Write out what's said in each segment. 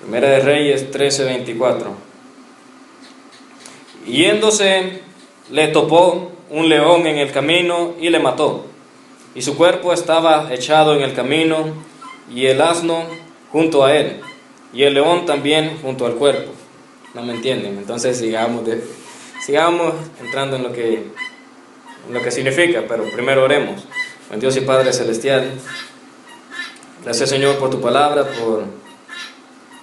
Primera de Reyes 13:24. Yéndose, le topó un león en el camino y le mató. Y su cuerpo estaba echado en el camino, y el asno junto a él, y el león también junto al cuerpo. ¿No me entienden? Entonces sigamos entrando en lo que significa, pero primero oremos. Buen Dios y Padre Celestial, gracias, Señor, por tu palabra, por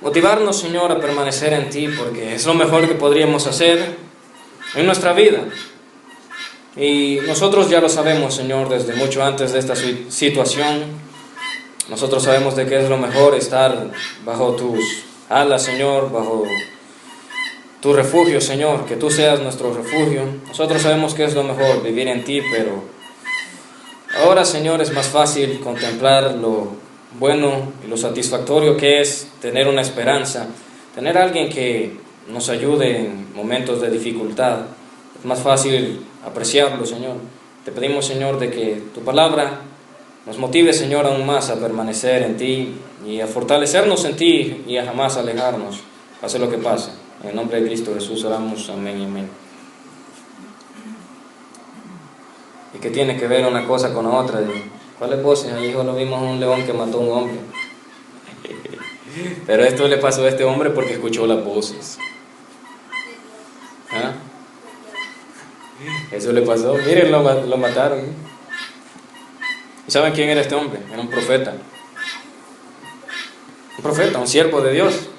motivarnos, Señor, a permanecer en ti, porque es lo mejor que podríamos hacer en nuestra vida. Y nosotros ya lo sabemos, Señor, desde mucho antes de esta situación. Nosotros sabemos de que es lo mejor estar bajo tus alas, Señor, bajo tu refugio, Señor, que tú seas nuestro refugio. Nosotros sabemos que es lo mejor vivir en ti, pero ahora, Señor, es más fácil contemplar lo bueno y lo satisfactorio que es tener una esperanza, tener a alguien que nos ayude en momentos de dificultad. Es más fácil apreciarlo, Señor. Te pedimos, Señor, de que tu palabra nos motive, Señor, aún más a permanecer en ti y a fortalecernos en ti y a jamás alejarnos, pase lo que pase. En el nombre de Cristo Jesús oramos, amén y amén. ¿Y qué tiene que ver una cosa con la otra? ¿Cuáles voces? Ahí lo vimos un león que mató a un hombre. Pero esto le pasó a este hombre porque escuchó las voces. ¿Ah? Eso le pasó. Miren, lo mataron. ¿Y saben quién era este hombre? Era un profeta. Un profeta, un siervo de Dios.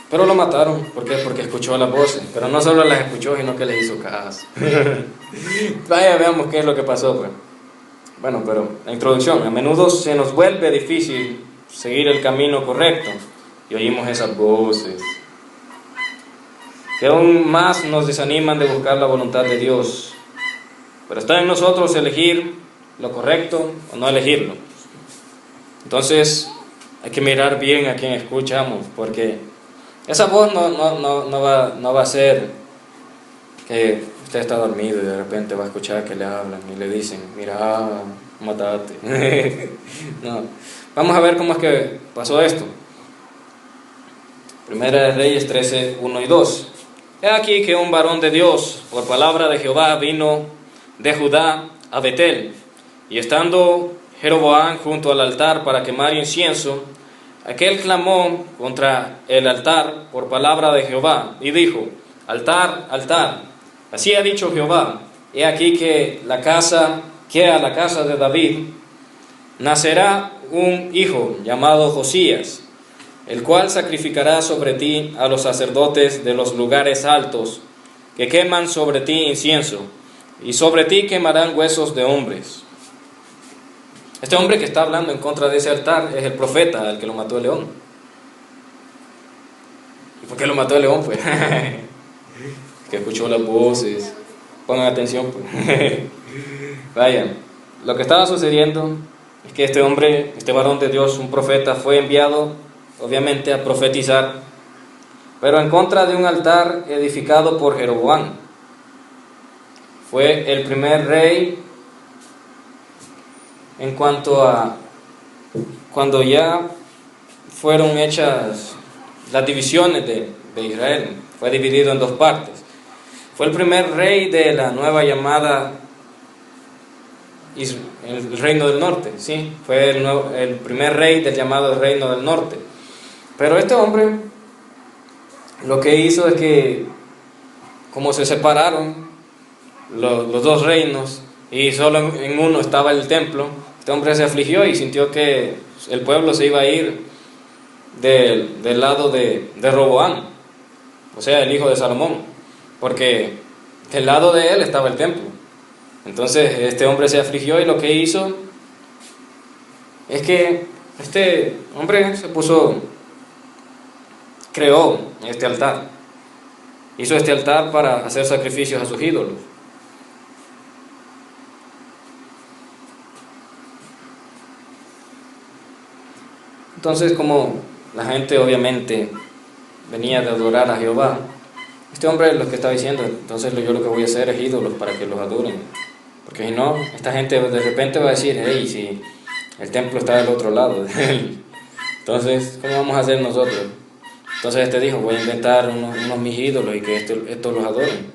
Pero lo mataron. ¿Por qué? Porque escuchó las voces. Pero no solo las escuchó, sino que les hizo caso. Vaya, veamos qué es lo que pasó, pues. Bueno, pero la introducción. A menudo se nos vuelve difícil seguir el camino correcto y oímos esas voces que aún más nos desaniman de buscar la voluntad de Dios. Pero está en nosotros elegir lo correcto o no elegirlo. Entonces hay que mirar bien a quien escuchamos, porque esa voz no va a ser que usted está dormido y de repente va a escuchar que le hablan y le dicen, mira, matate. No. Vamos a ver cómo es que pasó esto. Primera de Reyes 13, 1 y 2. He aquí que un varón de Dios, por palabra de Jehová, vino de Judá a Betel, y estando Jeroboam junto al altar para quemar incienso, aquel clamó contra el altar por palabra de Jehová, y dijo, altar, altar, así ha dicho Jehová, he aquí que a la casa de David nacerá un hijo llamado Josías, el cual sacrificará sobre ti a los sacerdotes de los lugares altos, que queman sobre ti incienso, y sobre ti quemarán huesos de hombres. Este hombre que está hablando en contra de ese altar es el profeta, al que lo mató el león. ¿Y por qué lo mató el león? Pues que escuchó las voces. Pongan atención, pues. Vayan, lo que estaba sucediendo es que este hombre, este varón de Dios, un profeta, fue enviado obviamente a profetizar, pero en contra de un altar edificado por Jeroboam. Fue el primer rey en cuanto a cuando ya fueron hechas las divisiones de Israel. Fue dividido en dos partes. Fue el primer rey de la nueva llamada el Reino del Norte, ¿sí? Fue el primer rey del llamado Reino del Norte. Pero este hombre lo que hizo es que, como se separaron los dos reinos y solo en uno estaba el templo, este hombre se afligió y sintió que el pueblo se iba a ir del lado de Roboam, o sea, el hijo de Salomón, porque del lado de él estaba el templo. Entonces este hombre se afligió y lo que hizo es que este hombre creó este altar. Hizo este altar para hacer sacrificios a sus ídolos. Entonces, como la gente obviamente venía de adorar a Jehová, este hombre lo que está diciendo, entonces yo lo que voy a hacer es ídolos para que los adoren. Porque si no, esta gente de repente va a decir, hey, si el templo está del otro lado Entonces, ¿cómo vamos a hacer nosotros? Entonces este dijo, voy a inventar unos mis ídolos y que estos los adoren,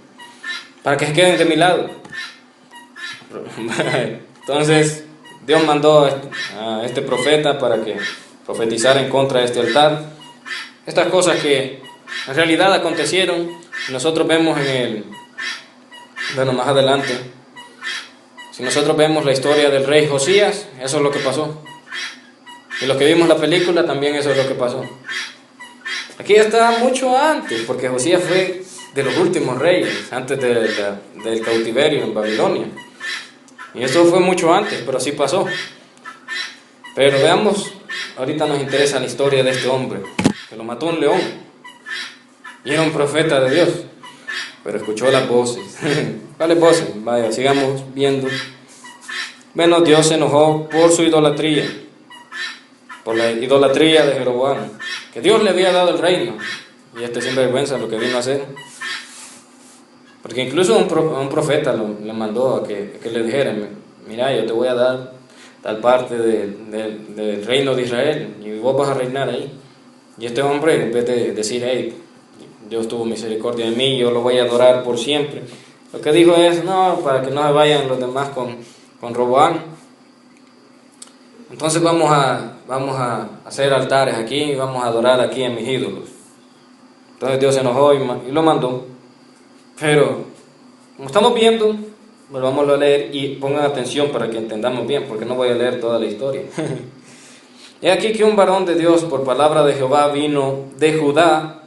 para que se queden de mi lado. Entonces Dios mandó a este profeta para que profetizara en contra de este altar. Estas cosas que en realidad acontecieron, nosotros vemos más adelante, si nosotros vemos la historia del rey Josías, eso es lo que pasó. Y los que vimos la película, también eso es lo que pasó. Aquí está mucho antes, porque Josías fue de los últimos reyes, antes del cautiverio en Babilonia. Y eso fue mucho antes, pero así pasó. Pero veamos, ahorita nos interesa la historia de este hombre, que lo mató un león. Y era un profeta de Dios, pero escuchó las voces. ¿Cuáles voces? Vaya, sigamos viendo. Bueno, Dios se enojó por su idolatría, por la idolatría de Jeroboam, que Dios le había dado el reino, y este sinvergüenza lo que vino a hacer. Porque incluso un profeta le mandó a que le dijera, mira, yo te voy a dar tal parte del reino de Israel, y vos vas a reinar ahí. Y este hombre, en vez de decir, hey, Dios tuvo misericordia de mí, yo lo voy a adorar por siempre, lo que dijo es, no, para que no se vayan los demás con Roboam. Entonces vamos a hacer altares aquí y vamos a adorar aquí a mis ídolos. Entonces Dios se enojó y lo mandó. Pero, como estamos viendo, volvamos a leer y pongan atención para que entendamos bien, porque no voy a leer toda la historia. He aquí que un varón de Dios por palabra de Jehová vino de Judá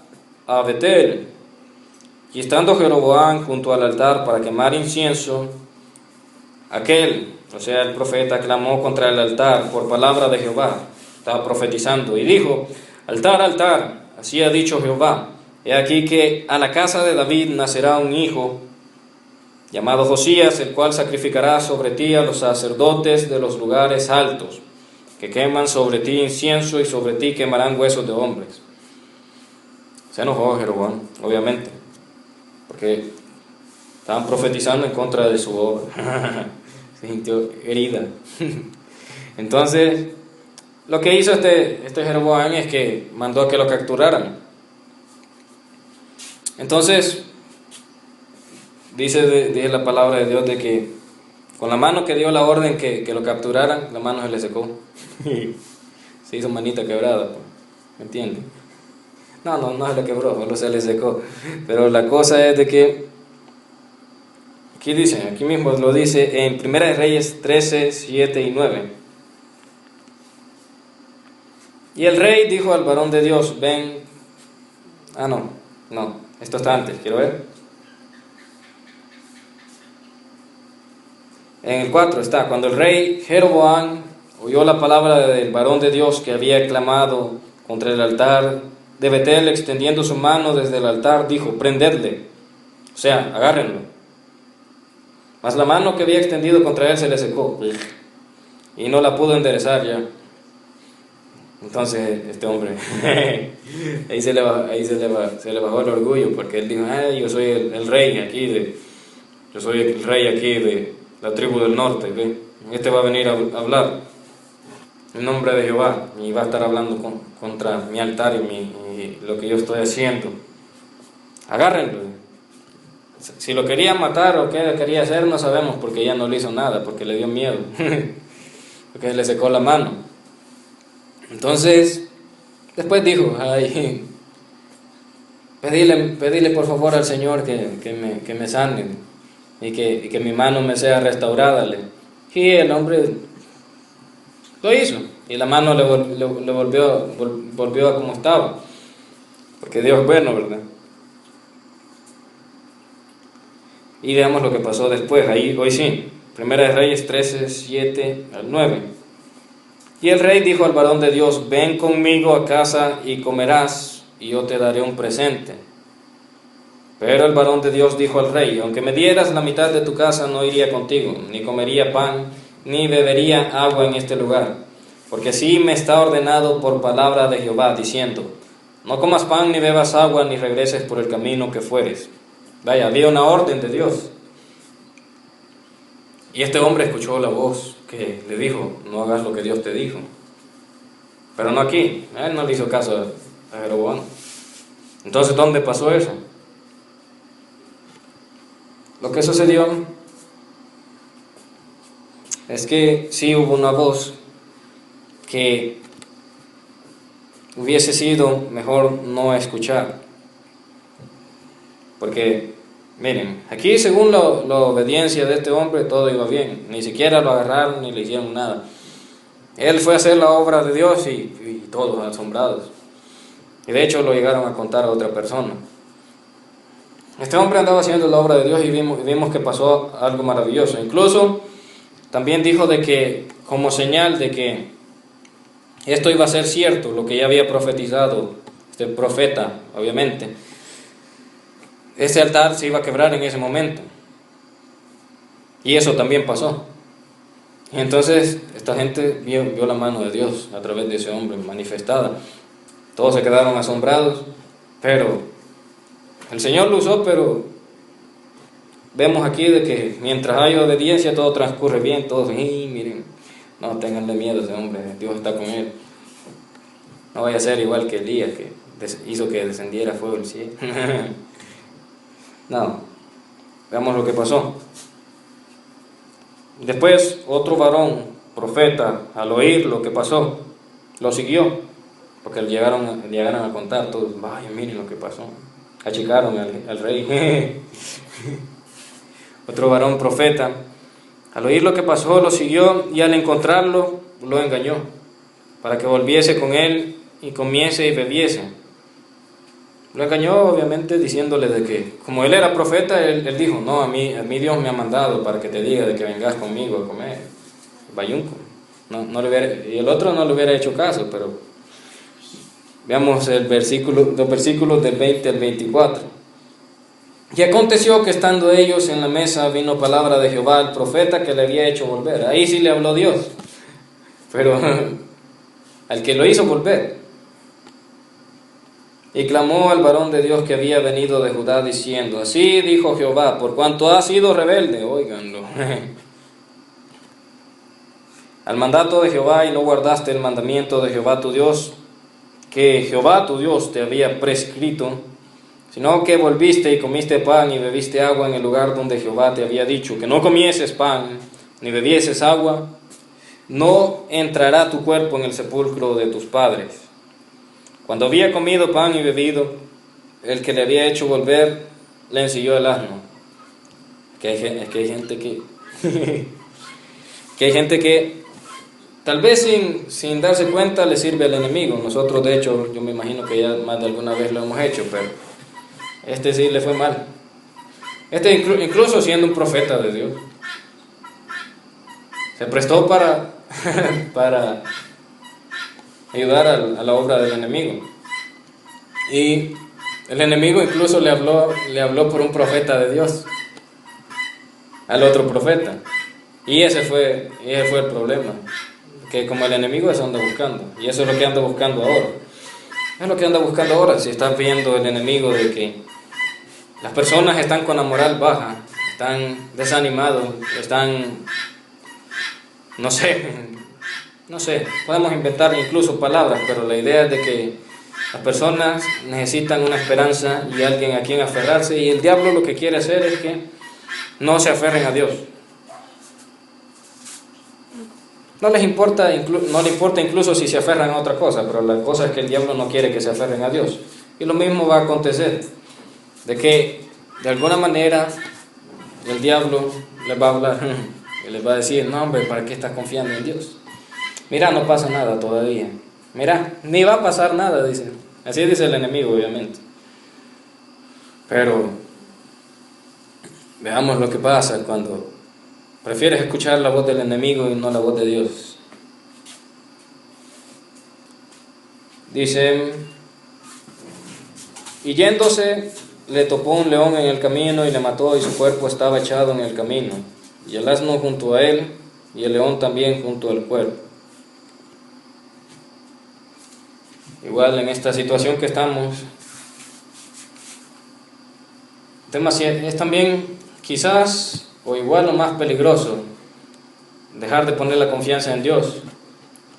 a Betel, y estando Jeroboam junto al altar para quemar incienso, aquel, o sea el profeta, clamó contra el altar por palabra de Jehová, estaba profetizando, y dijo, altar, altar, así ha dicho Jehová, he aquí que a la casa de David nacerá un hijo, llamado Josías, el cual sacrificará sobre ti a los sacerdotes de los lugares altos, que queman sobre ti incienso y sobre ti quemarán huesos de hombres. Se enojó Jeroboam, obviamente, porque estaban profetizando en contra de su obra. Se sintió herida. Entonces, lo que hizo este Jeroboam es que mandó a que lo capturaran. Entonces, dice la palabra de Dios de que con la mano que dio la orden que lo capturaran, la mano se le secó. Se hizo manita quebrada, ¿me entiendes? No se le quebró, solo se le secó. Pero la cosa es de que aquí mismo lo dice en 1 Reyes 13, 7 y 9. Y el rey dijo al varón de Dios, ven. Esto está antes, quiero ver. En el 4 está, cuando el rey Jeroboam oyó la palabra del varón de Dios que había clamado contra el altar de Betel, extendiendo su mano desde el altar, dijo, prendedle, o sea, agárrenlo. Mas la mano que había extendido contra él se le secó y no la pudo enderezar ya. Entonces este hombre ahí se le bajó el orgullo, porque él dijo, yo soy el rey aquí de la tribu del norte, ¿ve? Este va a venir a hablar en nombre de Jehová y va a estar hablando contra mi altar y lo que yo estoy haciendo. Agárrenlo. Si lo quería matar o qué quería hacer no sabemos, porque ya no le hizo nada, porque le dio miedo, porque le secó la mano. Entonces, después dijo, pedile por favor al Señor que me sane y que mi mano me sea restaurada. Y el hombre lo hizo, y la mano le volvió a como estaba, porque Dios es bueno, ¿verdad? Y veamos lo que pasó después, hoy sí, 1 Reyes 13, 7 al 9. Y el rey dijo al varón de Dios, ven conmigo a casa y comerás, y yo te daré un presente. Pero el varón de Dios dijo al rey, aunque me dieras la mitad de tu casa, no iría contigo, ni comería pan, ni bebería agua en este lugar, porque así me está ordenado por palabra de Jehová, diciendo, no comas pan, ni bebas agua, ni regreses por el camino que fueres. Vaya, había una orden de Dios. Y este hombre escuchó la voz que le dijo, no hagas lo que Dios te dijo. pero no aquí. Él no le hizo caso a Jeroboam. Entonces, ¿dónde pasó eso? Lo que sucedió es que sí hubo una voz que hubiese sido mejor no escuchar. Porque, miren, aquí según la obediencia de este hombre todo iba bien. Ni siquiera lo agarraron ni le hicieron nada. Él fue a hacer la obra de Dios y todos asombrados. Y de hecho lo llegaron a contar a otra persona. Este hombre andaba haciendo la obra de Dios y vimos que pasó algo maravilloso. Incluso también dijo de que, como señal de que esto iba a ser cierto, lo que ya había profetizado este profeta, obviamente, ese altar se iba a quebrar en ese momento. Y eso también pasó. Y entonces esta gente vio la mano de Dios a través de ese hombre manifestada. Todos se quedaron asombrados, pero el Señor lo usó, pero vemos aquí de que mientras hay obediencia todo transcurre bien, todos, miren, no tenganle miedo a ese hombre, Dios está con él. No vaya a ser igual que Elías, que hizo que descendiera fuego del cielo. No, veamos lo que pasó. Después otro varón, profeta, al oír lo que pasó, lo siguió, porque llegaron a contar todos, vaya, miren lo que pasó. Achicaron al rey. Otro varón profeta, al oír lo que pasó, lo siguió y al encontrarlo, lo engañó, para que volviese con él y comiese y bebiese. Lo engañó, obviamente, diciéndole de que, como él era profeta, él dijo, no, a mí Dios me ha mandado para que te diga de que vengas conmigo a comer. Bayunco. Y el otro no le hubiera hecho caso, pero veamos los versículos del 20 al 24. Y aconteció que estando ellos en la mesa, vino palabra de Jehová al profeta que le había hecho volver. Ahí sí le habló Dios, pero al que lo hizo volver. Y clamó al varón de Dios que había venido de Judá, diciendo, así dijo Jehová, por cuanto has sido rebelde, óiganlo, al mandato de Jehová y no guardaste el mandamiento de Jehová tu Dios, que Jehová tu Dios te había prescrito, sino que volviste y comiste pan y bebiste agua en el lugar donde Jehová te había dicho, que no comieses pan ni bebieses agua, no entrará tu cuerpo en el sepulcro de tus padres. Cuando había comido pan y bebido, el que le había hecho volver le ensilló el asno. Que hay gente que que hay gente que tal vez sin darse cuenta le sirve al enemigo. Nosotros, de hecho, yo me imagino que ya más de alguna vez lo hemos hecho, pero este sí le fue mal. Incluso siendo un profeta de Dios, se prestó para ayudar a la obra del enemigo. Y el enemigo incluso le habló por un profeta de Dios al otro profeta. Y ese fue el problema, que como el enemigo eso anda buscando, y eso es lo que anda buscando ahora. Es lo que anda buscando ahora. Si estás viendo el enemigo de que las personas están con la moral baja, están desanimados, no sé, podemos inventar incluso palabras, pero la idea es de que las personas necesitan una esperanza y alguien a quien aferrarse, y el diablo lo que quiere hacer es que no se aferren a Dios. No le importa incluso si se aferran a otra cosa, pero la cosa es que el diablo no quiere que se aferren a Dios. Y lo mismo va a acontecer, de que de alguna manera el diablo les va a hablar y les va a decir, no hombre, ¿para qué estás confiando en Dios? Mira, no pasa nada todavía. Mira, ni va a pasar nada, dice. Así dice el enemigo, obviamente. Pero veamos lo que pasa cuando prefieres escuchar la voz del enemigo y no la voz de Dios. Dice, y yéndose, le topó un león en el camino y le mató, y su cuerpo estaba echado en el camino, y el asno junto a él, y el león también junto al cuerpo. Igual en esta situación que estamos, es también quizás o igual o más peligroso dejar de poner la confianza en Dios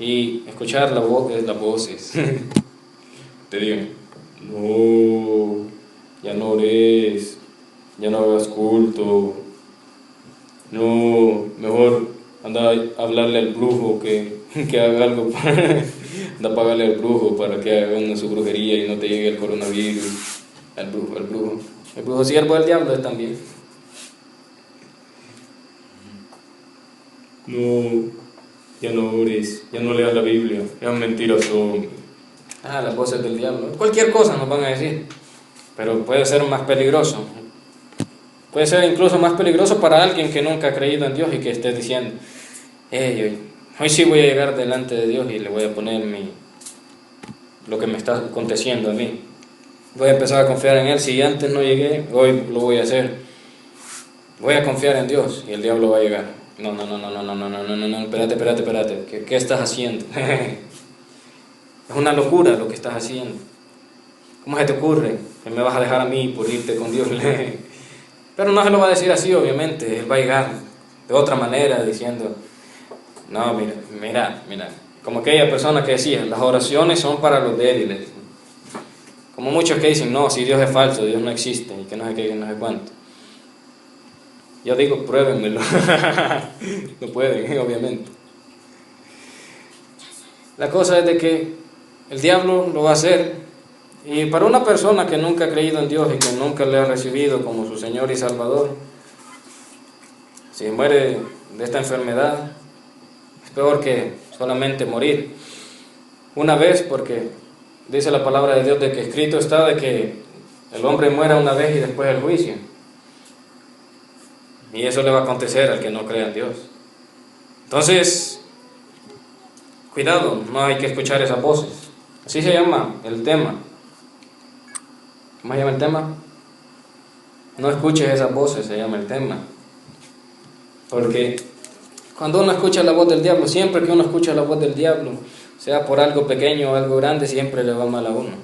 y escuchar las voces. Te digan, no, ya no ores, ya no hagas culto, no, mejor anda a hablarle al brujo que haga algo anda a pagarle al brujo para que haga una su brujería y no te llegue el coronavirus. El brujo siervo del diablo es también. No, ya no ores, ya no leas la Biblia, ya mentiras son. Las voces del diablo. Cualquier cosa nos van a decir, pero puede ser más peligroso. Puede ser incluso más peligroso para alguien que nunca ha creído en Dios y que esté diciendo, hoy sí voy a llegar delante de Dios y le voy a poner lo que me está aconteciendo a mí. Voy a empezar a confiar en Él. Si antes no llegué, hoy lo voy a hacer. Voy a confiar en Dios y el diablo va a llegar. No, espérate. ¿Qué estás haciendo? Es una locura lo que estás haciendo. ¿Cómo se te ocurre que me vas a dejar a mí por irte con Dios? Pero no se lo va a decir así, obviamente. Él va a llegar de otra manera diciendo, no, mira, como aquella persona que decía, las oraciones son para los débiles. Como muchos que dicen, no, si Dios es falso, Dios no existe, y que no sé qué, que no sé cuánto. Yo digo, pruébenmelo. No pueden, obviamente. La cosa es de que el diablo lo va a hacer, y para una persona que nunca ha creído en Dios y que nunca le ha recibido como su Señor y Salvador, si muere de esta enfermedad, es peor que solamente morir una vez, porque dice la palabra de Dios de que escrito está de que el hombre muera una vez y después el juicio. Y eso le va a acontecer al que no crea en Dios. Entonces, cuidado, no hay que escuchar esas voces. Así se llama el tema. ¿Cómo se llama el tema? No escuches esas voces, se llama el tema. Porque cuando uno escucha la voz del diablo, siempre que uno escucha la voz del diablo, sea por algo pequeño o algo grande, siempre le va mal a uno.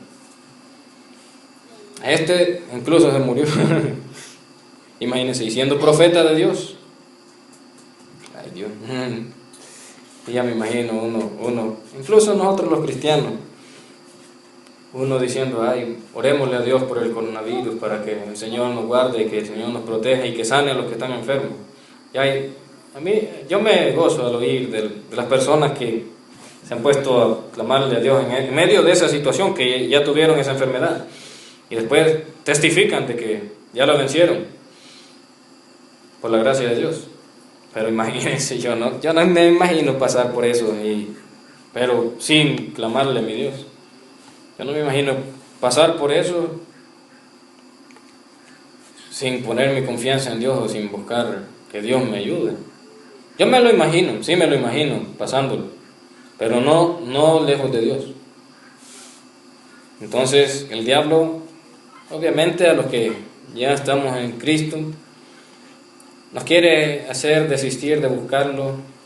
A este incluso se murió. Imagínense, y siendo profeta de Dios. Ay Dios. Y ya me imagino uno, incluso nosotros los cristianos, uno diciendo, orémosle a Dios por el coronavirus para que el Señor nos guarde y que el Señor nos proteja y que sane a los que están enfermos. Yo me gozo al oír de las personas que se han puesto a clamarle a Dios en medio de esa situación, que ya tuvieron esa enfermedad y después testifican de que ya lo vencieron por la gracia de Dios. Pero imagínense, yo no me imagino pasar por eso, pero sin clamarle a mi Dios. Yo no me imagino pasar por eso sin poner mi confianza en Dios o sin buscar que Dios me ayude. Yo me lo imagino, sí me lo imagino pasándolo, pero no lejos de Dios. Entonces el diablo, obviamente a los que ya estamos en Cristo, nos quiere hacer desistir de buscarlo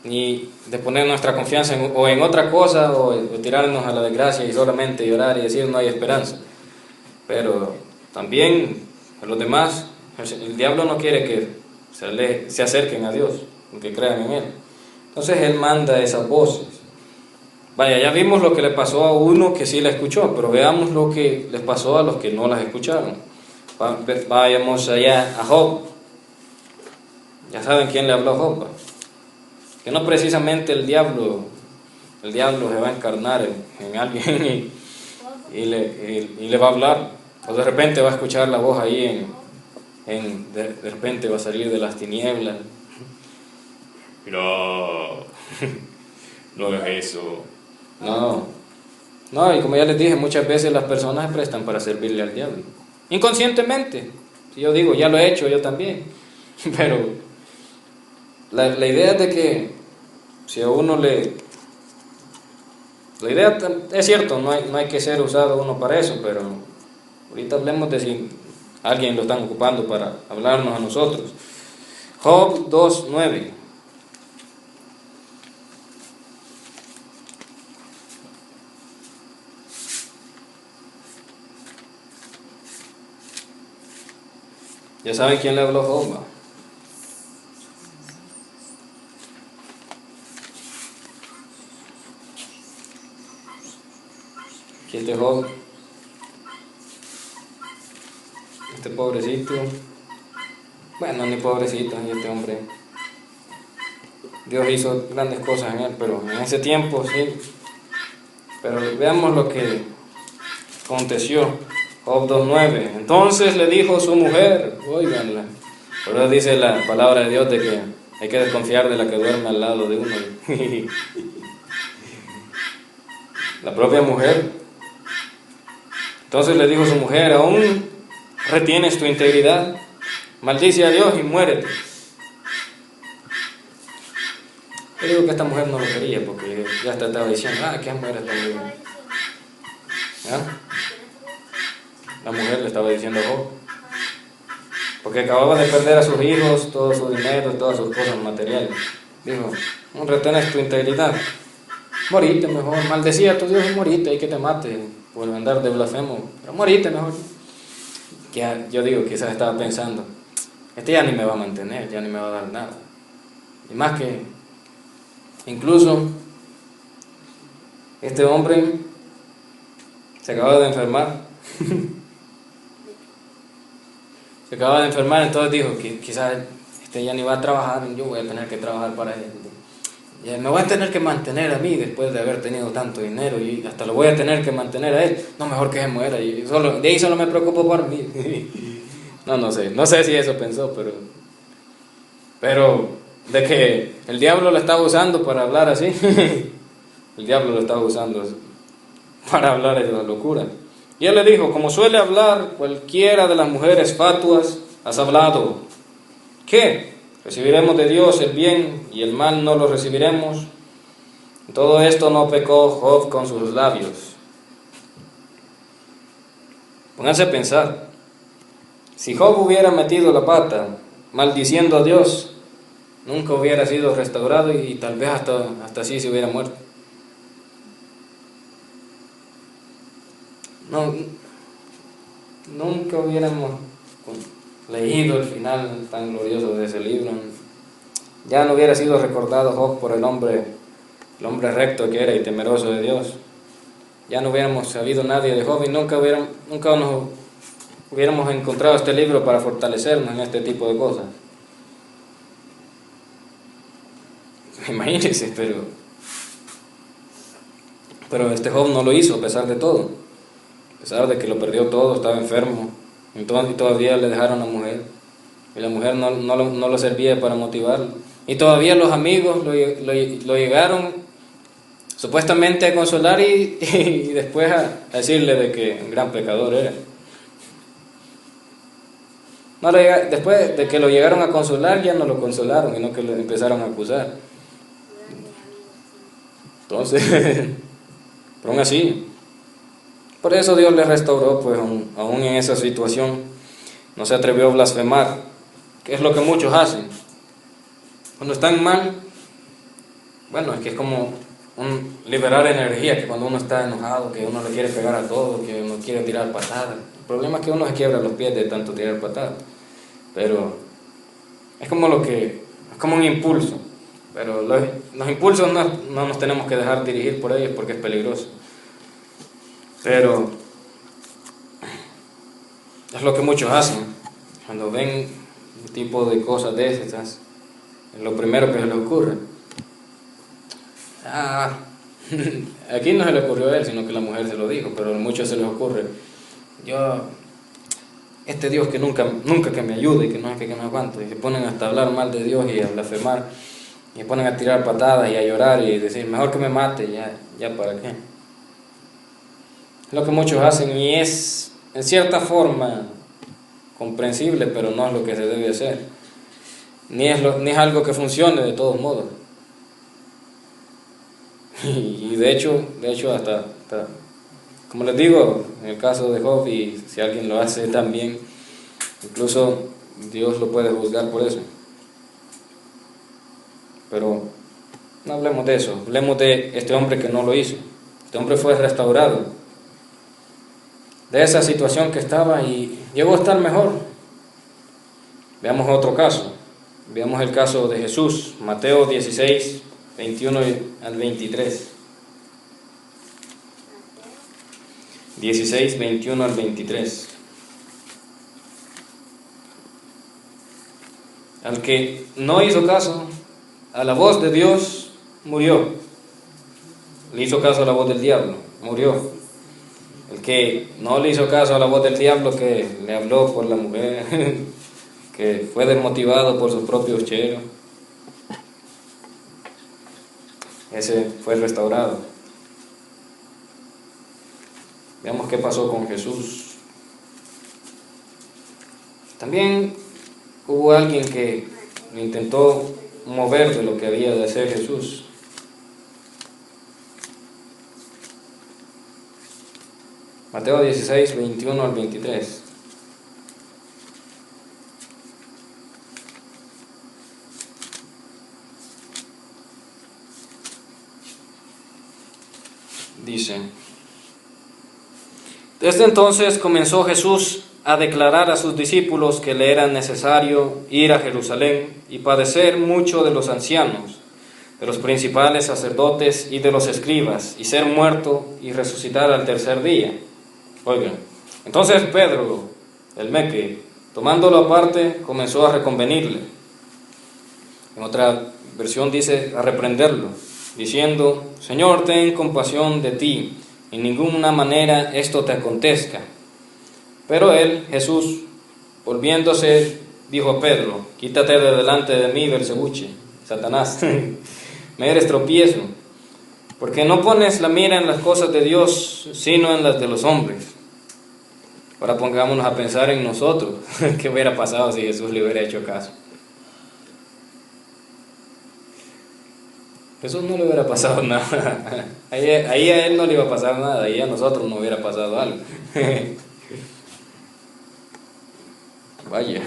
y de poner nuestra confianza en otra cosa o tirarnos a la desgracia y solamente llorar y decir no hay esperanza. Pero también a los demás, el diablo no quiere que se acerquen a Dios, que crean en Él. Entonces Él manda esas voces. Vaya, ya vimos lo que le pasó a uno que sí la escuchó, pero veamos lo que les pasó a los que no las escucharon. Vayamos allá a Job. Ya saben quién le habló a Job, que no precisamente el diablo se va a encarnar en alguien y le va a hablar, o de repente va a escuchar la voz ahí de repente va a salir de las tinieblas. No, no hagas eso. No, y como ya les dije, muchas veces las personas se prestan para servirle al diablo, inconscientemente. Si yo digo, ya lo he hecho yo también, pero la idea es de que si a uno la idea es cierto, no hay que ser usado uno para eso, pero ahorita hablemos de si alguien lo están ocupando para hablarnos a nosotros. Job 2:9. Ya saben quién le habló a Job. Y este Job, este pobrecito, bueno, ni pobrecito, y este hombre, Dios hizo grandes cosas en él, pero en ese tiempo sí. Pero veamos lo que aconteció. Job 2:9. Entonces le dijo su mujer, óiganla, pero dice la palabra de Dios de que hay que desconfiar de la que duerme al lado de uno. La propia mujer. Entonces le dijo su mujer, ¿aún retienes tu integridad? Maldice a Dios y muérete. Yo digo que esta mujer no lo quería porque ya hasta estaba diciendo, ¿qué mujer está muy bien? La mujer le estaba diciendo a Job, porque acababa de perder a sus hijos, todo su dinero, todas sus cosas materiales. Dijo, no retenes tu integridad, morite mejor, maldecía a tu Dios y morite, y que te mate por andar de blasfemo, pero morite mejor. Que yo digo, quizás estaba pensando, este ya ni me va a mantener, ya ni me va a dar nada. Y más que, incluso, este hombre se acaba de enfermar. Se acaba de enfermar, entonces dijo que quizás ya ni va a trabajar, yo voy a tener que trabajar para él. Me voy a tener que mantener a mí después de haber tenido tanto dinero y hasta lo voy a tener que mantener a él. No, mejor que se muera. De ahí solo me preocupo por mí. No sé si eso pensó, pero de que el diablo lo estaba usando para hablar así. El diablo lo estaba usando para hablar esa locura. Y él le dijo, como suele hablar cualquiera de las mujeres fatuas, has hablado. ¿Qué? ¿Recibiremos de Dios el bien y el mal no lo recibiremos? En todo esto no pecó Job con sus labios. Pónganse a pensar. Si Job hubiera metido la pata maldiciendo a Dios, nunca hubiera sido restaurado y tal vez hasta así se hubiera muerto. No, nunca hubiéramos leído el final tan glorioso de ese libro. Ya no hubiera sido recordado Job por el hombre recto que era y temeroso de Dios. Ya no hubiéramos sabido nadie de Job y nunca nos hubiéramos encontrado este libro para fortalecernos en este tipo de cosas. Imagínense, pero este Job no lo hizo a pesar de todo. A pesar de que lo perdió todo, estaba enfermo, y todavía le dejaron a la mujer, y la mujer no lo servía para motivarlo, y todavía los amigos lo llegaron supuestamente a consolar y después a decirle de que un gran pecador era. Después de que lo llegaron a consolar, ya no lo consolaron, sino que lo empezaron a acusar. Entonces, pero aún así, por eso Dios le restauró, pues aún en esa situación, no se atrevió a blasfemar, que es lo que muchos hacen. Cuando están mal, bueno, es que es como liberar energía, que cuando uno está enojado, que uno le quiere pegar a todo, que uno quiere tirar patadas. El problema es que uno se quiebra los pies de tanto tirar patadas, pero es como un impulso, pero los impulsos no nos tenemos que dejar dirigir por ellos porque es peligroso. Pero es lo que muchos hacen cuando ven un tipo de cosas de esas, es lo primero que se les ocurre. Aquí no se le ocurrió a él, sino que la mujer se lo dijo, pero a muchos se les ocurre, este Dios que nunca que me ayude, que no es que me aguante, y se ponen hasta a hablar mal de Dios y a blasfemar, y se ponen a tirar patadas y a llorar y decir, mejor que me mate, ya para qué. Es lo que muchos hacen y es en cierta forma comprensible, pero no es lo que se debe hacer, ni es algo que funcione de todos modos. Y de hecho hasta como les digo, en el caso de Job, y si alguien lo hace también, incluso Dios lo puede juzgar por eso. Pero no hablemos de eso, hablemos de este hombre que no lo hizo. Este hombre fue restaurado de esa situación que estaba y llegó a estar mejor. Veamos otro caso, veamos el caso de Jesús, Mateo 16, 21 al 23. 16, 21 al 23. Al que no hizo caso a la voz de Dios, murió. Le hizo caso a la voz del diablo, murió. El que no le hizo caso a la voz del diablo, que le habló por la mujer, que fue desmotivado por sus propios cheros, ese fue restaurado. Veamos qué pasó con Jesús. También hubo alguien que intentó mover de lo que había de hacer Jesús. Mateo 16, 21 al 23. Dice: Desde entonces comenzó Jesús a declarar a sus discípulos que le era necesario ir a Jerusalén y padecer mucho de los ancianos, de los principales sacerdotes y de los escribas, y ser muerto y resucitar al tercer día. Oigan, entonces Pedro, el meque, tomándolo aparte, comenzó a reconvenirle. En otra versión dice a reprenderlo, diciendo: Señor, ten compasión de ti, en ninguna manera esto te acontezca. Pero él, Jesús, volviéndose, dijo a Pedro: Quítate de delante de mí, Belzebuche, Satanás, me eres tropiezo, porque no pones la mira en las cosas de Dios, sino en las de los hombres. Ahora pongámonos a pensar en nosotros, ¿qué hubiera pasado si Jesús le hubiera hecho caso? Jesús no le hubiera pasado nada, ahí a él no le iba a pasar nada, ahí a nosotros no hubiera pasado algo. Vaya,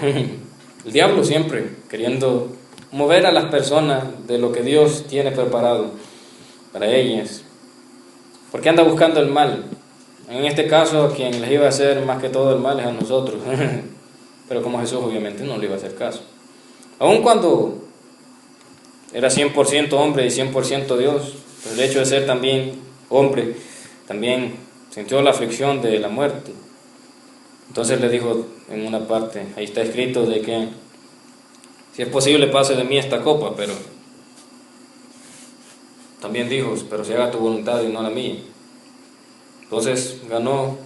el diablo siempre queriendo mover a las personas de lo que Dios tiene preparado para ellas, porque anda buscando el mal. En este caso, a quien les iba a hacer más que todo el mal es a nosotros, pero como Jesús obviamente no le iba a hacer caso. Aun cuando era 100% hombre y 100% Dios, pues el hecho de ser también hombre, también sintió la aflicción de la muerte. Entonces le dijo en una parte, ahí está escrito de que si es posible pase de mí esta copa, pero también dijo, pero se haga tu voluntad y no la mía. Entonces ganó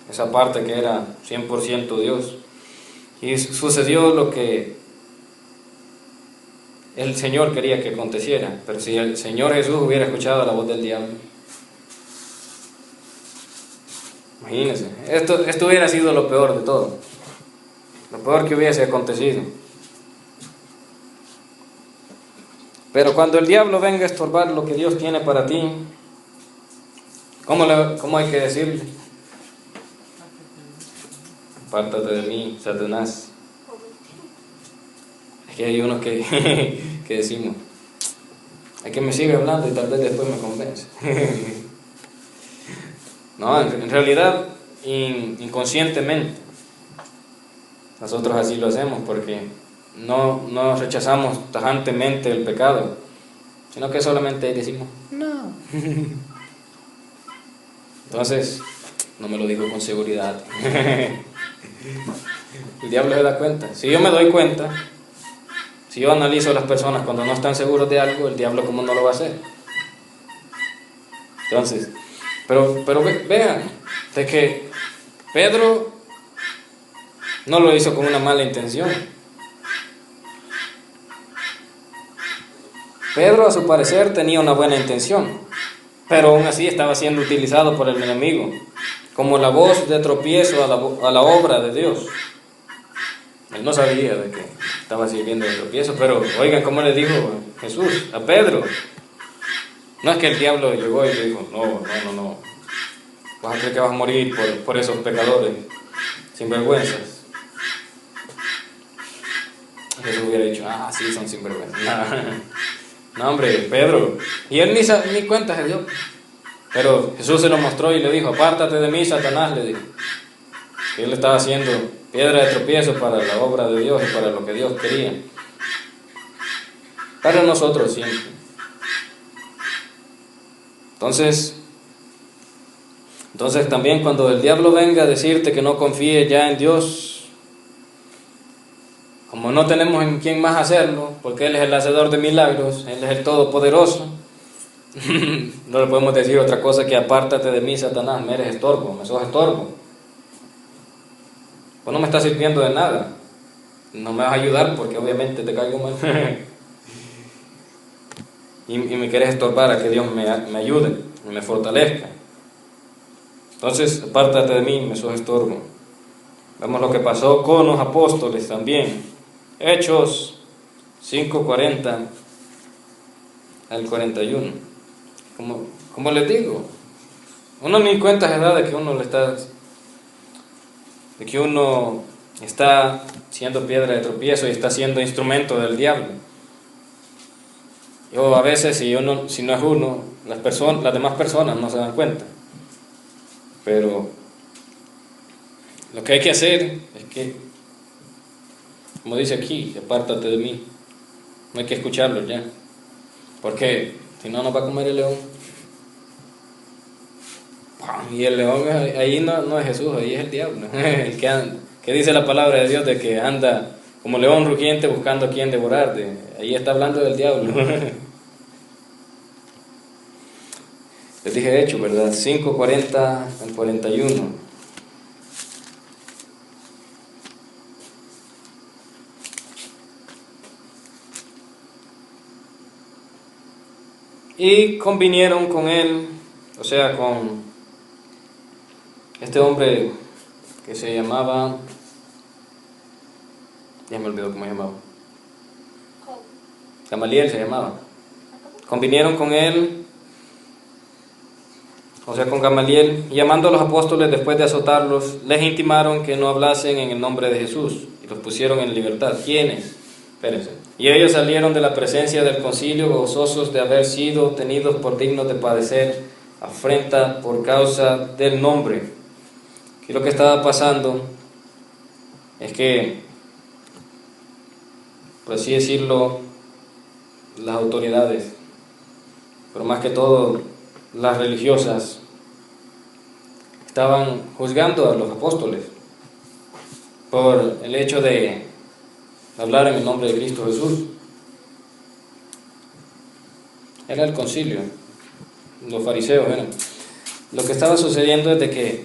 esa parte que era 100% Dios. Y sucedió lo que el Señor quería que aconteciera. Pero si el Señor Jesús hubiera escuchado la voz del diablo, imagínense, esto hubiera sido lo peor de todo, lo peor que hubiese acontecido. Pero cuando el diablo venga a estorbar lo que Dios tiene para ti, ¿cómo hay que decirle? Apártate de mí, Satanás. Es que hay unos que decimos, hay que me siga hablando y tal vez después me convence. No, en realidad, inconscientemente, nosotros así lo hacemos porque no rechazamos tajantemente el pecado, sino que solamente decimos, no. Entonces, no me lo digo con seguridad. El diablo se da cuenta. Si yo me doy cuenta, si yo analizo a las personas cuando no están seguros de algo, el diablo ¿cómo no lo va a hacer? Entonces, pero vean, de que Pedro no lo hizo con una mala intención. Pedro, a su parecer, tenía una buena intención, pero aún así estaba siendo utilizado por el enemigo como la voz de tropiezo a la obra de Dios. Él no sabía de que estaba sirviendo de tropiezo, pero oigan cómo le dijo Jesús a Pedro. No es que el diablo llegó y le dijo, no, vas a creer que vas a morir por esos pecadores sinvergüenzas. Jesús hubiera dicho, sí, son sinvergüenzas. No, hombre, Pedro. Y él ni cuenta se dio. Pero Jesús se lo mostró y le dijo, apártate de mí, Satanás, le dijo. Que él estaba haciendo piedra de tropiezo para la obra de Dios y para lo que Dios quería. Para nosotros siempre. Entonces, Entonces también cuando el diablo venga a decirte que no confíes ya en Dios, como no tenemos en quién más hacerlo, porque Él es el hacedor de milagros, Él es el Todopoderoso, no le podemos decir otra cosa que apártate de mí, Satanás, me eres estorbo, me sos estorbo. Pues no me estás sirviendo de nada, no me vas a ayudar porque obviamente te caigo mal. y me quieres estorbar a que Dios me ayude, me fortalezca. Entonces, apártate de mí, me sos estorbo. Vemos lo que pasó con los apóstoles también. Hechos 5:40 al 41. Como les digo, uno ni cuenta se da de que uno está siendo piedra de tropiezo y está siendo instrumento del diablo. O a veces si no es uno, las demás personas no se dan cuenta. Pero lo que hay que hacer es que, como dice aquí, apártate de mí. No hay que escucharlo ya, porque si no nos va a comer el león. Y el león ahí no es Jesús, ahí es el diablo, el que dice la palabra de Dios de que anda como león rugiente buscando a quien devorar. Ahí está hablando del diablo. Les dije hecho, ¿verdad? 5:40 al 41. Y convinieron con él, o sea, con este hombre que se llamaba, ya me olvidó cómo se llamaba, Gamaliel se llamaba. Convinieron con él, o sea, con Gamaliel, y llamando a los apóstoles después de azotarlos, les intimaron que no hablasen en el nombre de Jesús, y los pusieron en libertad. ¿Quiénes? Espérense. Y ellos salieron de la presencia del concilio gozosos de haber sido tenidos por dignos de padecer afrenta por causa del nombre. Aquí lo que estaba pasando es que, por así decirlo, las autoridades, pero más que todo las religiosas, estaban juzgando a los apóstoles por el hecho de hablar en el nombre de Cristo Jesús. Era el concilio, los fariseos eran. Lo que estaba sucediendo es de que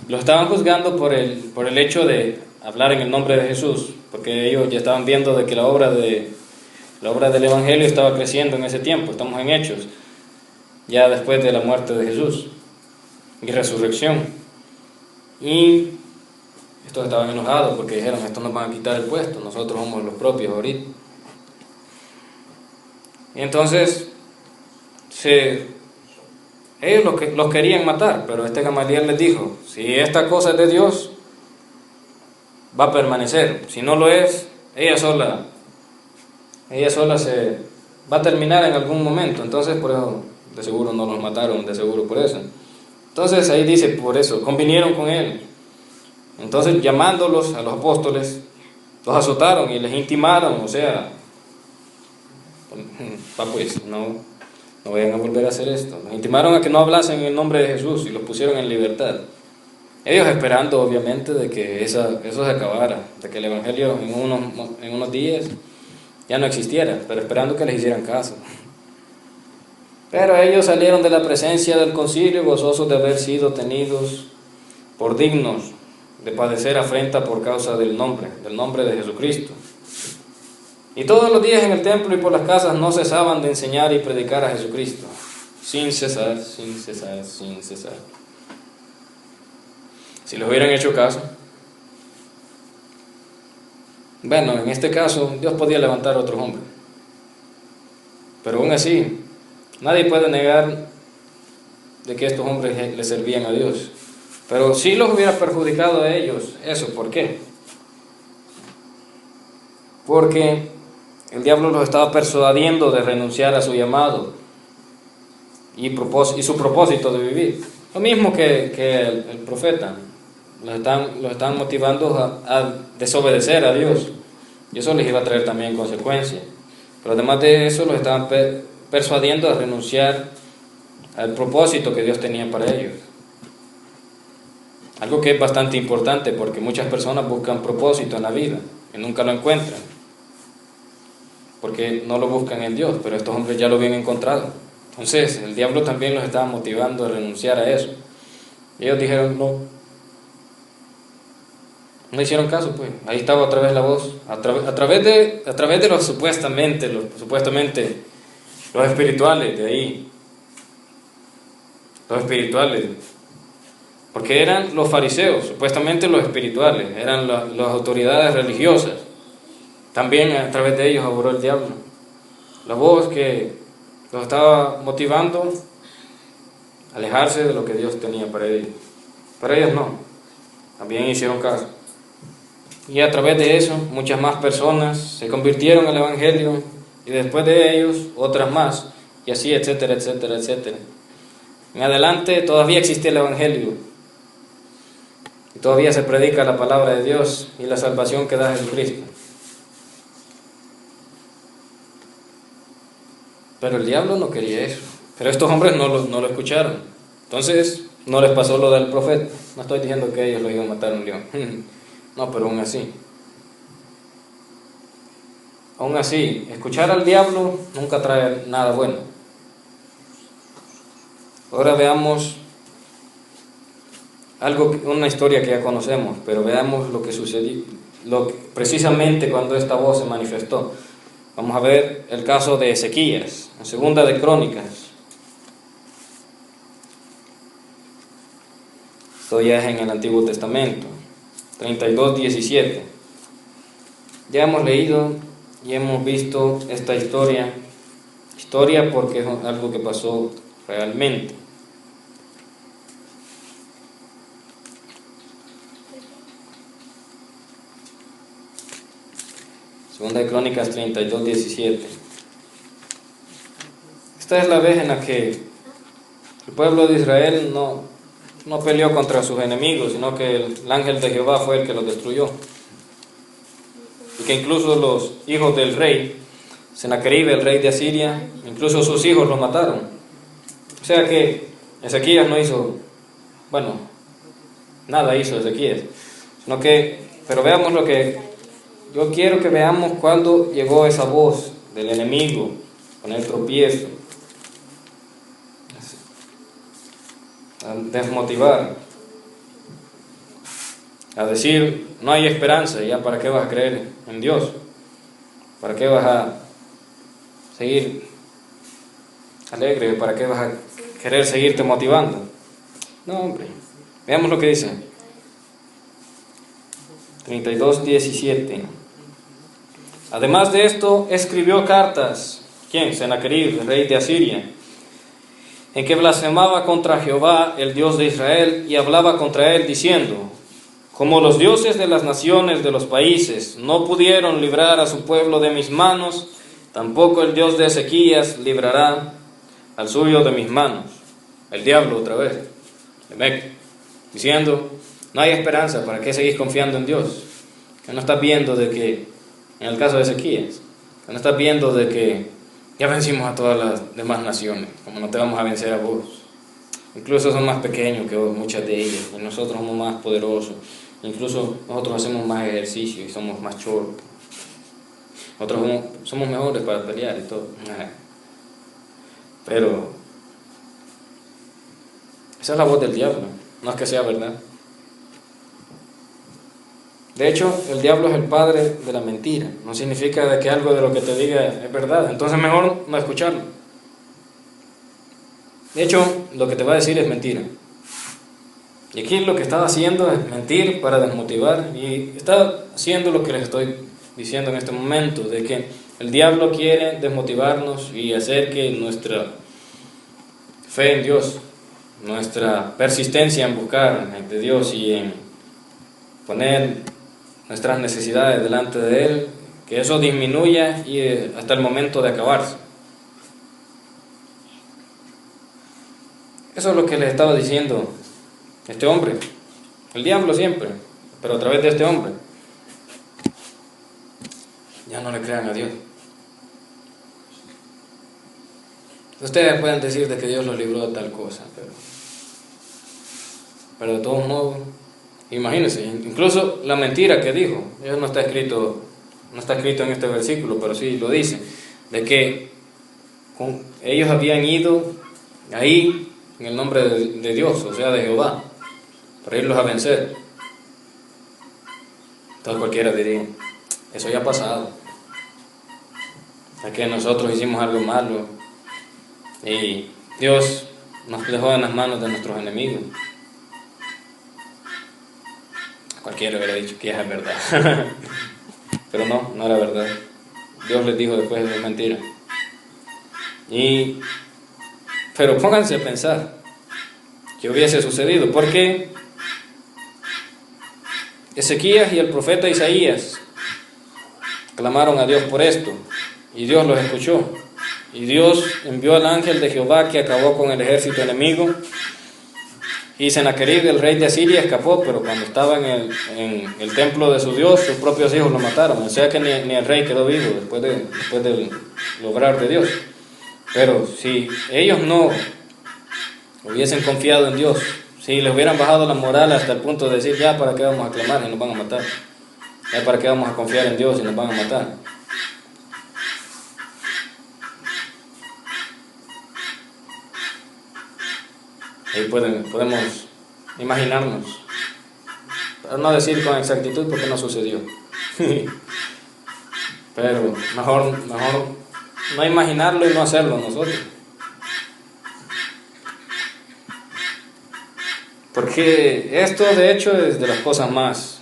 lo estaban juzgando por el hecho de hablar en el nombre de Jesús, porque ellos ya estaban viendo de que la obra del Evangelio estaba creciendo en ese tiempo. Estamos en Hechos, ya después de la muerte de Jesús y resurrección. Y estos estaban enojados porque dijeron: estos nos van a quitar el puesto, nosotros somos los propios ahorita. Y entonces ellos los querían matar, pero este Gamaliel les dijo: si esta cosa es de Dios, va a permanecer. Si no lo es, ella sola se va a terminar en algún momento. Entonces por eso de seguro no los mataron, de seguro por eso. Entonces ahí dice, por eso convinieron con él. Entonces, llamándolos a los apóstoles, los azotaron y les intimaron, o sea, pues no vayan a volver a hacer esto. Los intimaron a que no hablasen en el nombre de Jesús y los pusieron en libertad. Ellos esperando, obviamente, de que eso se acabara, de que el Evangelio en unos días ya no existiera, pero esperando que les hicieran caso. Pero ellos salieron de la presencia del concilio gozosos de haber sido tenidos por dignos de padecer afrenta por causa del nombre de Jesucristo. Y todos los días en el templo y por las casas no cesaban de enseñar y predicar a Jesucristo, sin cesar. Si les hubieran hecho caso, bueno, en este caso Dios podía levantar a otros hombres, pero aún así nadie puede negar de que estos hombres le servían a Dios. Pero sí los hubiera perjudicado a ellos eso. ¿Por qué? Porque el diablo los estaba persuadiendo de renunciar a su llamado y su propósito de vivir. Lo mismo que el profeta. Los están motivando a desobedecer a Dios. Y eso les iba a traer también consecuencias. Pero además de eso, los estaban persuadiendo a renunciar al propósito que Dios tenía para ellos. Algo que es bastante importante porque muchas personas buscan propósito en la vida y nunca lo encuentran, porque no lo buscan en Dios, pero estos hombres ya lo habían encontrado. Entonces el diablo también los estaba motivando a renunciar a eso. Y ellos dijeron no hicieron caso, pues. Ahí estaba otra vez la voz, a través de los supuestamente los espirituales de ahí, los espirituales, porque eran los fariseos, supuestamente los espirituales, eran las autoridades religiosas. También a través de ellos obró el diablo. La voz que los estaba motivando a alejarse de lo que Dios tenía para ellos. Para ellos no, también hicieron caso. Y a través de eso, muchas más personas se convirtieron al Evangelio, y después de ellos, otras más, y así, etcétera, etcétera, etcétera. En adelante todavía existe el Evangelio, y todavía se predica la palabra de Dios y la salvación que da Jesucristo. Pero el diablo no quería eso. Pero estos hombres no lo escucharon. Entonces, no les pasó lo del profeta. No estoy diciendo que ellos lo iban a matar a un león. No, pero aún así. Aún así, escuchar al diablo nunca trae nada bueno. Ahora veamos una historia que ya conocemos, pero veamos lo que sucedió, precisamente cuando esta voz se manifestó. Vamos a ver el caso de Ezequías, en Segunda de Crónicas. Esto ya es en el Antiguo Testamento, 32:17. Ya hemos leído y hemos visto esta historia porque es algo que pasó realmente. Segunda de Crónicas 32:17. Esta es la vez en la que el pueblo de Israel no peleó contra sus enemigos, sino que el ángel de Jehová fue el que los destruyó. Y que incluso los hijos del rey, Sennacherib, el rey de Asiria, incluso sus hijos los mataron. O sea que Ezequías no hizo, nada hizo Ezequías, pero veamos lo que yo quiero que veamos cuando llegó esa voz del enemigo con el tropiezo, a desmotivar, a decir, no hay esperanza, ya para qué vas a creer en Dios, para qué vas a seguir alegre, para qué vas a querer seguirte motivando. No, hombre, veamos lo que dice 32:17. Además de esto, escribió cartas, ¿quién? Sennacherib, el rey de Asiria, en que blasfemaba contra Jehová, el Dios de Israel, y hablaba contra él diciendo, como los dioses de las naciones de los países no pudieron librar a su pueblo de mis manos, tampoco el Dios de Ezequías librará al suyo de mis manos. El diablo otra vez, diciendo, no hay esperanza, ¿para qué seguís confiando en Dios? Que no estás viendo de que, en el caso de Ezequías, que no estás viendo de que ya vencimos a todas las demás naciones, como no te vamos a vencer a vos. Incluso son más pequeños que vos, muchas de ellas, y nosotros somos más poderosos. Incluso nosotros hacemos más ejercicio y somos más choros. Nosotros somos mejores para pelear y todo. Pero esa es la voz del diablo, no es que sea verdad. De hecho, el diablo es el padre de la mentira. No significa de que algo de lo que te diga es verdad. Entonces mejor no escucharlo. De hecho, lo que te va a decir es mentira. Y aquí lo que está haciendo es mentir para desmotivar. Y está haciendo lo que les estoy diciendo en este momento, de que el diablo quiere desmotivarnos y hacer que nuestra fe en Dios, nuestra persistencia en buscar de Dios y en poner nuestras necesidades delante de Él, que eso disminuya y hasta el momento de acabarse. Eso es lo que les estaba diciendo este hombre, el diablo siempre, pero a través de este hombre. Ya no le crean a Dios. Ustedes pueden decir de que Dios los libró de tal cosa, pero de todos modos, Imagínense, incluso la mentira que dijo, eso no está escrito en este versículo, pero sí lo dice, de que ellos habían ido ahí en el nombre de Dios, o sea, de Jehová, para irlos a vencer. Entonces cualquiera diría, eso ya ha pasado, es que nosotros hicimos algo malo y Dios nos dejó en las manos de nuestros enemigos. Cualquiera hubiera dicho que ya es verdad. Pero no era verdad. Dios les dijo después de mentira. Pero pónganse a pensar qué hubiese sucedido, porque Ezequías y el profeta Isaías clamaron a Dios por esto, y Dios los escuchó. Y Dios envió al ángel de Jehová que acabó con el ejército enemigo. Y Sennacherib, el rey de Asiria, escapó, pero cuando estaba en el templo de su Dios, sus propios hijos lo mataron. O sea que ni el rey quedó vivo después del obrar de Dios. Pero si ellos no hubiesen confiado en Dios, si les hubieran bajado la moral hasta el punto de decir, ya para qué vamos a clamar y nos van a matar, ya para qué vamos a confiar en Dios y nos van a matar. Ahí podemos imaginarnos, pero no decir con exactitud porque no sucedió. Pero mejor no imaginarlo y no hacerlo nosotros. Porque esto de hecho es de las cosas más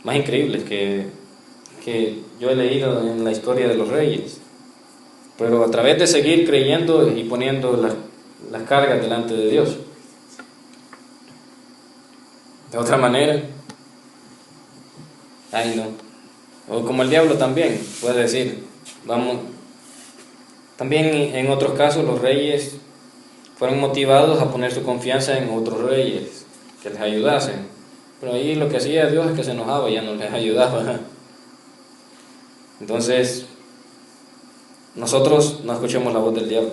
increíbles que yo he leído en la historia de los reyes. Pero a través de seguir creyendo y poniendo las cargas delante de Dios. De otra manera, ay no. O como el diablo también puede decir, también en otros casos los reyes fueron motivados a poner su confianza en otros reyes que les ayudasen. Pero ahí lo que hacía Dios es que se enojaba y ya no les ayudaba. Entonces, nosotros no escuchemos la voz del diablo.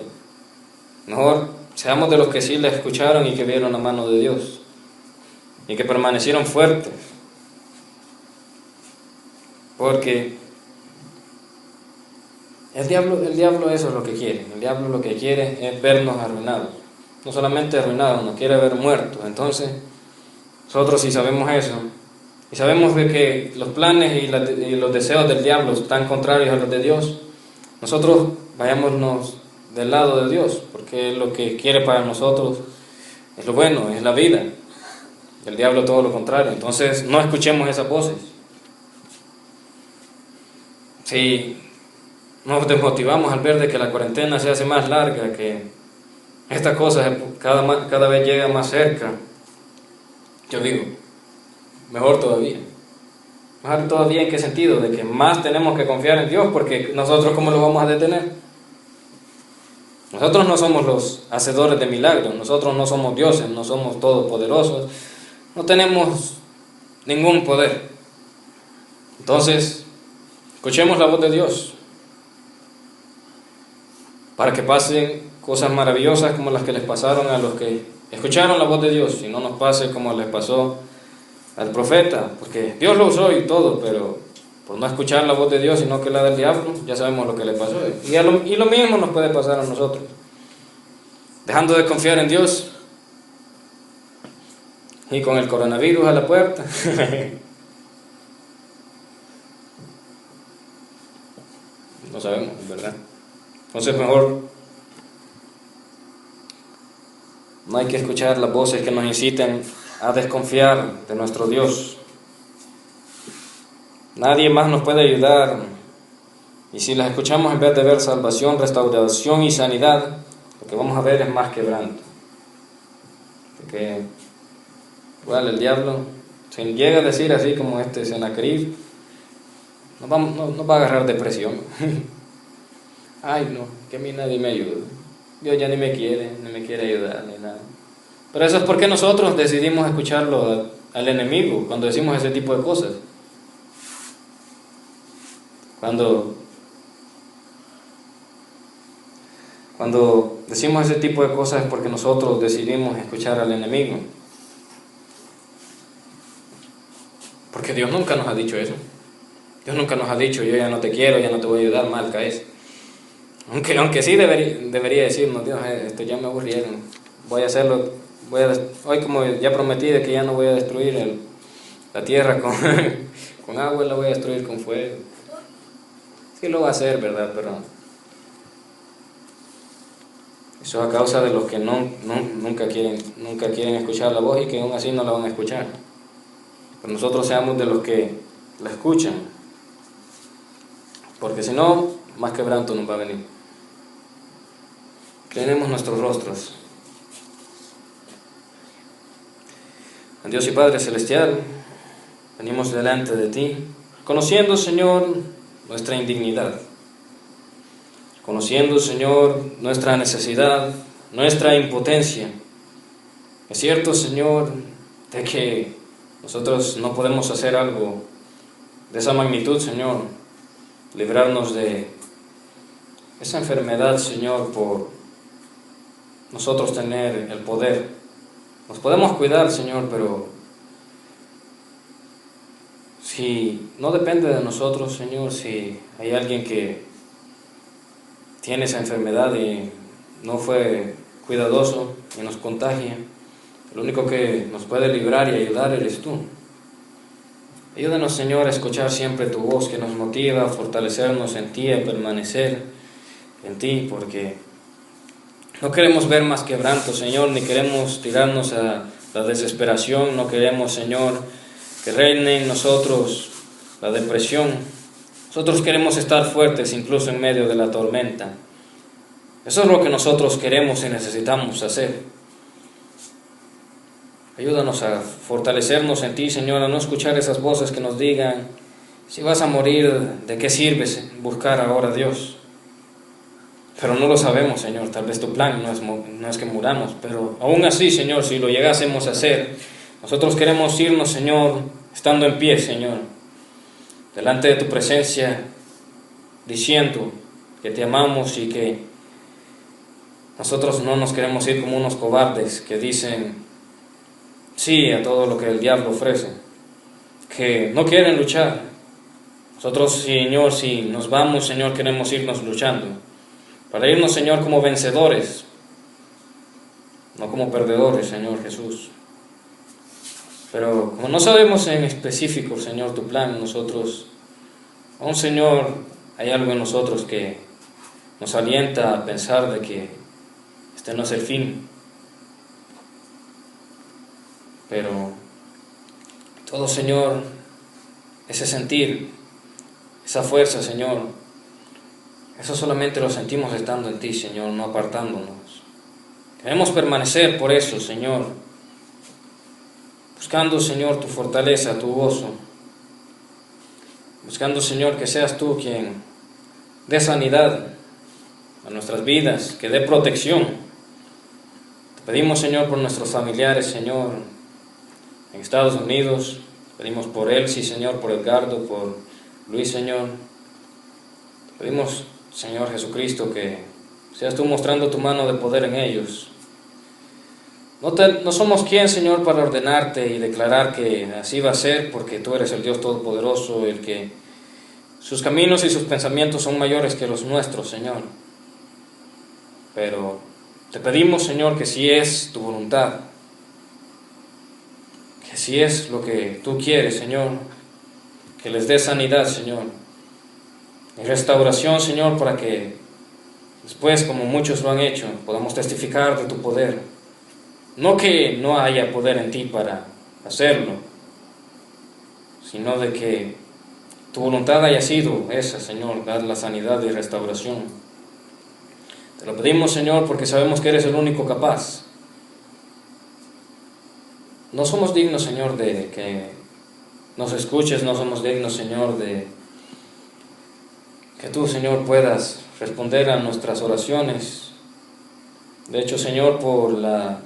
Mejor seamos de los que sí la escucharon y que vieron la mano de Dios y que permanecieron fuertes. Porque el diablo eso es lo que quiere. El diablo lo que quiere es vernos arruinados. No solamente arruinados, nos quiere ver muertos. Entonces, nosotros si sabemos eso, y sabemos de que los planes y los deseos del diablo están contrarios a los de Dios, nosotros vayámonos del lado de Dios, porque lo que quiere para nosotros es lo bueno, es la vida. El diablo todo lo contrario. Entonces no escuchemos esas voces. Si nos desmotivamos al ver de que la cuarentena se hace más larga, que esta cosa cada vez llega más cerca, yo digo, mejor todavía. ¿Mejor todavía en qué sentido? De que más tenemos que confiar en Dios, porque nosotros ¿cómo lo vamos a detener? Nosotros no somos los hacedores de milagros, nosotros no somos dioses, no somos todopoderosos, no tenemos ningún poder. Entonces, escuchemos la voz de Dios para que pasen cosas maravillosas como las que les pasaron a los que escucharon la voz de Dios, y no nos pase como les pasó al profeta, porque Dios lo usó y todo, pero por no escuchar la voz de Dios sino que la del diablo, ya sabemos lo que le pasó. Y lo mismo nos puede pasar a nosotros, dejando de confiar en Dios y con el coronavirus a la puerta. No sabemos, ¿verdad? Entonces mejor no hay que escuchar las voces que nos inciten a desconfiar de nuestro Dios. Nadie más nos puede ayudar, y si las escuchamos en vez de ver salvación, restauración y sanidad, lo que vamos a ver es más quebranto. Porque igual el diablo se llega a decir así como este Sennacherib, nos va a agarrar depresión. Ay no, que a mí nadie me ayuda, Dios ya ni me quiere ayudar ni nada. Pero eso es porque nosotros decidimos escucharlo al enemigo cuando decimos ese tipo de cosas. Cuando Cuando decimos ese tipo de cosas es porque nosotros decidimos escuchar al enemigo. Porque Dios nunca nos ha dicho eso. Dios nunca nos ha dicho, yo ya no te quiero, ya no te voy a ayudar, mal caes. Aunque sí debería decirnos, Dios, esto ya me aburrieron, voy a hacerlo, hoy como ya prometí de que ya no voy a destruir la tierra con agua, la voy a destruir con fuego. Sí lo va a hacer, ¿verdad? Pero eso es a causa de los que nunca quieren escuchar la voz y que aún así no la van a escuchar. Pero nosotros seamos de los que la escuchan, porque si no, más quebranto nos va a venir. Inclinemos nuestros rostros. Dios y Padre Celestial, venimos delante de ti, conociendo, Señor, nuestra indignidad, conociendo, Señor, nuestra necesidad, nuestra impotencia. Es cierto, Señor, de que nosotros no podemos hacer algo de esa magnitud, Señor, librarnos de esa enfermedad, Señor, por nosotros tener el poder. Nos podemos cuidar, Señor, pero si no depende de nosotros, Señor, si hay alguien que tiene esa enfermedad y no fue cuidadoso y nos contagia, el único que nos puede librar y ayudar eres tú. Ayúdanos, Señor, a escuchar siempre tu voz que nos motiva, a fortalecernos en ti, a permanecer en ti, porque no queremos ver más quebranto, Señor, ni queremos tirarnos a la desesperación, no queremos, Señor, que reine en nosotros la depresión. Nosotros queremos estar fuertes incluso en medio de la tormenta. Eso es lo que nosotros queremos y necesitamos hacer. Ayúdanos a fortalecernos en ti, Señor, a no escuchar esas voces que nos digan, si vas a morir, ¿de qué sirve buscar ahora a Dios? Pero no lo sabemos, Señor, tal vez tu plan no es que muramos, pero aún así, Señor, si lo llegásemos a hacer, nosotros queremos irnos, Señor, estando en pie, Señor, delante de tu presencia, diciendo que te amamos y que nosotros no nos queremos ir como unos cobardes que dicen sí a todo lo que el diablo ofrece, que no quieren luchar. Nosotros, Señor, si nos vamos, Señor, queremos irnos luchando, para irnos, Señor, como vencedores, no como perdedores, Señor Jesús. Pero como no sabemos en específico, Señor, tu plan, nosotros, aún, Señor, hay algo en nosotros que nos alienta a pensar de que este no es el fin. Pero todo, Señor, ese sentir, esa fuerza, Señor, eso solamente lo sentimos estando en ti, Señor, no apartándonos. Queremos permanecer por eso, Señor, buscando, Señor, tu fortaleza, tu gozo, buscando, Señor, que seas tú quien dé sanidad a nuestras vidas, que dé protección. Te pedimos, Señor, por nuestros familiares, Señor, en Estados Unidos, pedimos por Elsie, Señor, por Edgardo, por Luis, Señor. Te pedimos, Señor Jesucristo, que seas tú mostrando tu mano de poder en ellos. No somos quien, Señor, para ordenarte y declarar que así va a ser, porque tú eres el Dios Todopoderoso, el que sus caminos y sus pensamientos son mayores que los nuestros, Señor. Pero te pedimos, Señor, que si es tu voluntad, que si es lo que tú quieres, Señor, que les dé sanidad, Señor, y restauración, Señor, para que después, como muchos lo han hecho, podamos testificar de tu poder. No que no haya poder en ti para hacerlo, sino de que tu voluntad haya sido esa, Señor, dar la sanidad y restauración. Te lo pedimos, Señor, porque sabemos que eres el único capaz. No somos dignos, Señor, de que nos escuches, no somos dignos, Señor, de que tú, Señor, puedas responder a nuestras oraciones. De hecho, Señor, por la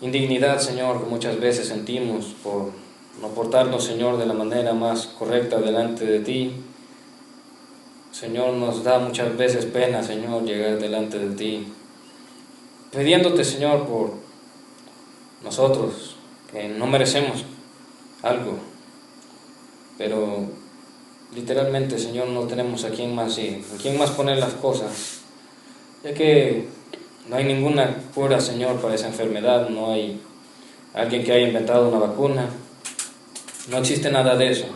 indignidad, Señor, que muchas veces sentimos por no portarnos, Señor, de la manera más correcta delante de ti, Señor, nos da muchas veces pena, Señor, llegar delante de ti, pidiéndote, Señor, por nosotros, que no merecemos algo, pero literalmente, Señor, no tenemos a quién más ir, a quién más poner las cosas, ya que no hay ninguna cura, Señor, para esa enfermedad, no hay alguien que haya inventado una vacuna, no existe nada de eso.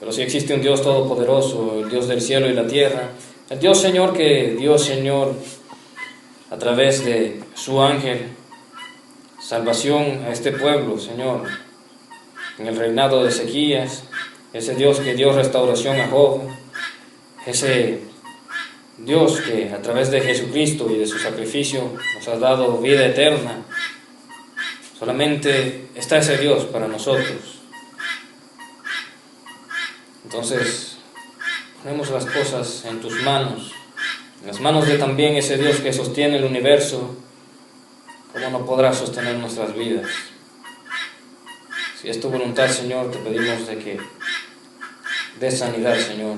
Pero sí existe un Dios todopoderoso, el Dios del cielo y la tierra, el Dios, Señor, que dio, Señor, a través de su ángel, salvación a este pueblo, Señor, en el reinado de Ezequías, ese Dios que dio restauración a Job, ese Dios que a través de Jesucristo y de su sacrificio nos ha dado vida eterna. Solamente está ese Dios para nosotros. Entonces, ponemos las cosas en tus manos, en las manos de también ese Dios que sostiene el universo. ¿Cómo no podrá sostener nuestras vidas? Si es tu voluntad, Señor, te pedimos de que des sanidad, Señor.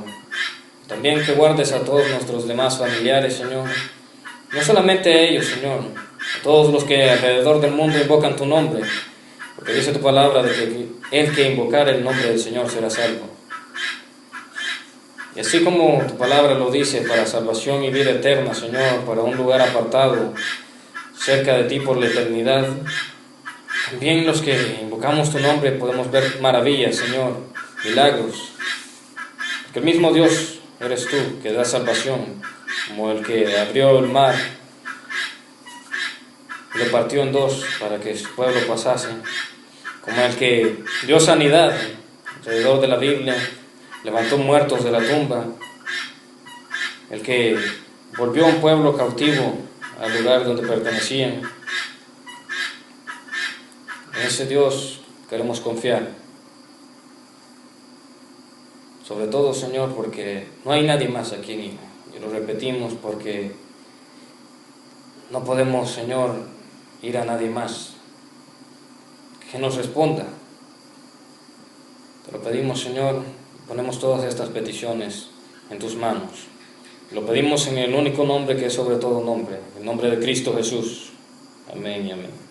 También que guardes a todos nuestros demás familiares, Señor. No solamente a ellos, Señor, a todos los que alrededor del mundo invocan tu nombre, porque dice tu palabra de que el que invocar el nombre del Señor será salvo. Y así como tu palabra lo dice, para salvación y vida eterna, Señor, para un lugar apartado cerca de ti por la eternidad, también los que invocamos tu nombre podemos ver maravillas, Señor, milagros, porque el mismo Dios eres tú que da salvación, como el que abrió el mar y lo partió en dos para que su pueblo pasase, como el que dio sanidad alrededor de la Biblia, levantó muertos de la tumba, el que volvió a un pueblo cautivo al lugar donde pertenecían. En ese Dios queremos confiar. Sobre todo, Señor, porque no hay nadie más aquí, y lo repetimos porque no podemos, Señor, ir a nadie más que nos responda. Te lo pedimos, Señor, ponemos todas estas peticiones en tus manos. Lo pedimos en el único nombre que es sobre todo nombre, el nombre de Cristo Jesús. Amén y amén.